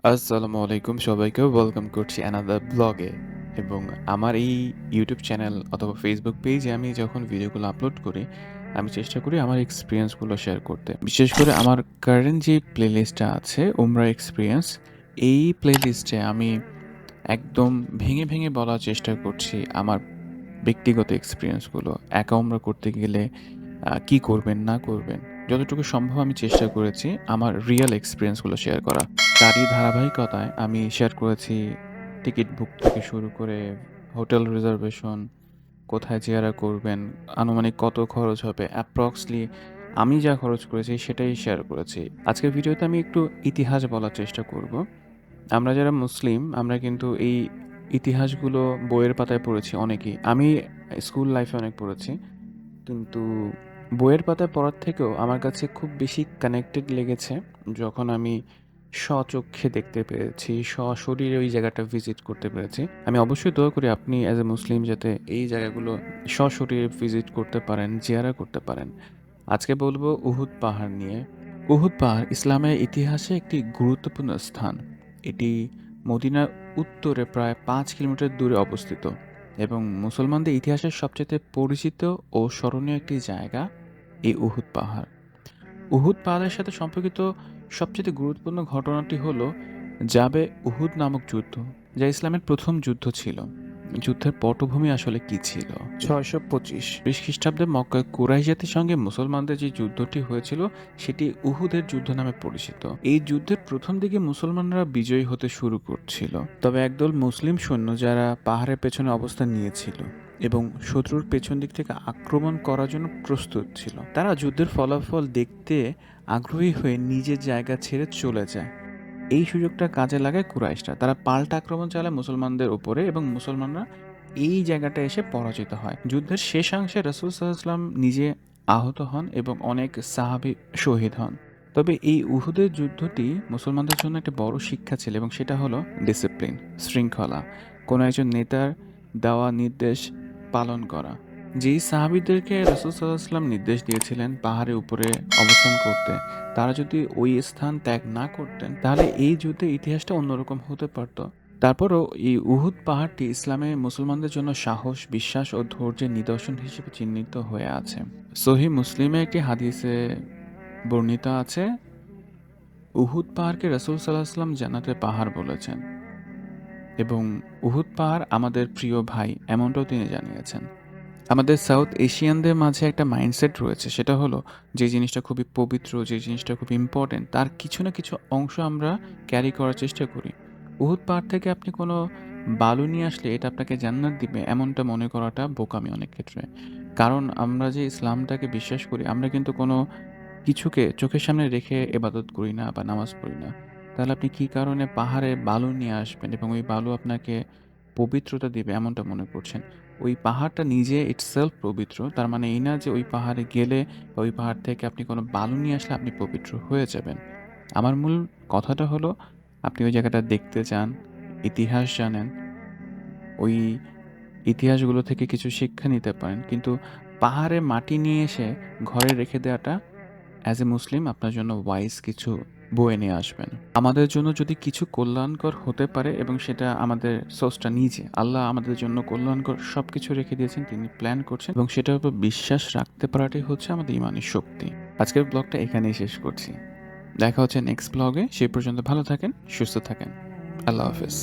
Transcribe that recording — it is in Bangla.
আসসালামু আলাইকুম সবাইকে ওয়েলকাম করছি অ্যানাদার ব্লগে এবং আমার এই ইউটিউব চ্যানেল অথবা ফেসবুক পেজে আমি যখন ভিডিওগুলো আপলোড করি, আমি চেষ্টা করি আমার এক্সপেরিয়েন্সগুলো শেয়ার করতে। বিশেষ করে আমার কারেন্ট যে প্লেলিস্টটা আছে উমরা এক্সপেরিয়েন্স, এই প্লেলিস্টে আমি একদম ভেঙে বলার চেষ্টা করছি আমার ব্যক্তিগত এক্সপেরিয়েন্সগুলো। একা উমরা করতে গেলে কি করবেন না করবেন। যতটুকু সম্ভব আমি চেষ্টা করেছি আমার রিয়াল এক্সপেরিয়েন্সগুলো শেয়ার করা। তারই ধারাবাহিকতায় আমি শেয়ার করেছি টিকিট বুক থেকে শুরু করে হোটেল রিজার্ভেশন, কোথায় জিয়ারা করবেন, আনুমানিক কত খরচ হবে, অ্যাপ্রক্সলি আমি যা খরচ করেছি সেটাই শেয়ার করেছি। আজকের ভিডিওতে আমি একটু ইতিহাস বলার চেষ্টা করব। আমরা যারা মুসলিম আমরা কিন্তু এই ইতিহাসগুলো বইয়ের পাতায় পড়েছি অনেকেই। আমি স্কুল লাইফে অনেক পড়েছি। কিন্তু বইয়ের পাতায় পড়ার থেকেও আমার কাছে খুব বেশি কানেক্টেড লেগেছে যখন আমি স্বচক্ষে দেখতে পেরেছি, সশরীরে ওই জায়গাটা ভিজিট করতে পেরেছি। আমি অবশ্যই দোয়া করি আপনি অ্যাজ এ মুসলিম যাতে এই জায়গাগুলো সশরীরে ভিজিট করতে পারেন, জিয়ারা করতে পারেন। আজকে বলবো উহুদ পাহাড় নিয়ে। উহুদ পাহাড় ইসলামের ইতিহাসে একটি গুরুত্বপূর্ণ স্থান। এটি মদিনার উত্তরে প্রায় ৫ কিলোমিটার দূরে অবস্থিত এবং মুসলমানদের ইতিহাসের সবচেয়ে পরিচিত ও স্মরণীয় একটি জায়গা এই উহুদ পাহাড়। উহুদ পাহাড়ের সাথে সম্পর্কিত সবচেয়ে গুরুত্বপূর্ণ ঘটনাটি হলো জাবে উহুদ নামক যুদ্ধ, যা ইসলামের প্রথম যুদ্ধ ছিল। যুদ্ধের পটভূমি আসলে কি ছিল? ৬২৫ খ্রিস্টাব্দে মক্কায় কুরাইশ জাতির সঙ্গে মুসলমানদের যে যুদ্ধটি হয়েছিল সেটি উহুদের যুদ্ধ নামে পরিচিত। এই যুদ্ধের প্রথম দিকে মুসলমানরা বিজয়ী হতে শুরু করছিল, তবে একদল মুসলিম সৈন্য যারা পাহাড়ের পেছনে অবস্থান নিয়েছিল এবং শত্রুর পেছন দিক থেকে আক্রমণ করার জন্য প্রস্তুত ছিল, তারা যুদ্ধের ফলাফল দেখতে আগ্রহী হয়ে নিজের জায়গা ছেড়ে চলে যায়। এই সুযোগটা কাজে লাগায় কুরাইশরা। তারা পাল্টা আক্রমণ চালায় মুসলমানদের উপরে এবং মুসলমানরা এই জায়গাটা এসে পরাজিত হয়। যুদ্ধের শেষাংশে রাসূল সাল্লাল্লাহু আলাইহি ওয়াসাল্লাম নিজে আহত হন এবং অনেক সাহাবী শহীদ হন। তবে এই উহুদের যুদ্ধটি মুসলমানদের জন্য একটা বড় শিক্ষা ছিল এবং সেটা হলো ডিসিপ্লিন, শৃঙ্খলা, কোনো একজন নেতার দেওয়া নির্দেশ পালন করা। যেই সাহাবীদেরকে রাসূল সাল্লাল্লাহু আলাইহি ওয়াসাল্লাম নির্দেশ দিয়েছিলেন পাহাড়ের উপরে অবস্থান করতে, তারা যদি ওই স্থান ত্যাগ না করতেন তাহলে এই যুদ্ধের ইতিহাসটা অন্যরকম হতে পারত। তারপরও এই উহুদ পাহাড়টি ইসলামে মুসলমানদের জন্য সাহস, বিশ্বাস ও ধৈর্যের নিদর্শন হিসেবে চিহ্নিত হয়ে আছে। সহিহ মুসলিমে একটি হাদিসে বর্ণিত আছে, উহুদ পাহাড়কে রাসূল সাল্লাল্লাহু আলাইহি ওয়াসাল্লাম জান্নাতের পাহাড় বলেছেন এবং উহুদ পাহাড় আমাদের প্রিয় ভাই এমনটাও তিনি জানিয়েছেন। আমাদের সাউথ এশিয়ানদের মাঝে একটা মাইন্ডসেট রয়েছে, সেটা হলো যে জিনিসটা খুবই পবিত্র, যে জিনিসটা খুব ইম্পর্টেন্ট তার কিছু না কিছু অংশ আমরা ক্যারি করার চেষ্টা করি। উহুদ পাহাড় থেকে আপনি কোনো বালু নিয়ে আসলে এটা আপনাকে জান্নাত দিবে এমনটা মনে করাটা বোকামি অনেক ক্ষেত্রে। কারণ আমরা যে ইসলামটাকে বিশ্বাস করি আমরা কিন্তু কোনো কিছুকে চোখের সামনে রেখে ইবাদত করি না বা নামাজ পড়ি না। তাহলে আপনি কি কারণে পাহাড়ে বালু নিয়ে আসবেন এবং ওই বালু আপনাকে পবিত্রতা দিবে এমনটা মনে করছেন? ওই পাহাড়টা নিজে ইটসেলফ পবিত্র। তার মানে এই না যে ওই পাহাড়ে গেলে বা ওই পাহাড় থেকে আপনি কোনো বালু নিয়ে আসলে আপনি পবিত্র হয়ে যাবেন। আমার মূল কথাটা হলো আপনি ওই জায়গাটা দেখতে চান, ইতিহাস জানেন, ওই ইতিহাসগুলো থেকে কিছু শিক্ষা নিতে পারেন। কিন্তু পাহাড়ে মাটি নিয়ে এসে ঘরে রেখে দেওয়াটা অ্যাজ এ মুসলিম আপনার জন্য ওয়াইজ কিছু বয়ে নিয়ে আসবেন। আমাদের জন্য যদি কিছু কল্যাণকর হতে পারে এবং সেটা আমাদের সোর্সটা নিজে আল্লাহ আমাদের জন্য কল্যাণকর সবকিছু রেখে দিয়েছেন, তিনি প্ল্যান করছেন এবং সেটার উপর বিশ্বাস রাখতে পারাটাই হচ্ছে আমাদের ইমানি শক্তি। আজকের ব্লগটা এখানেই শেষ করছি। দেখা হচ্ছে নেক্সট ব্লগে। সেই পর্যন্ত ভালো থাকেন, সুস্থ থাকেন। আল্লাহ হাফেজ।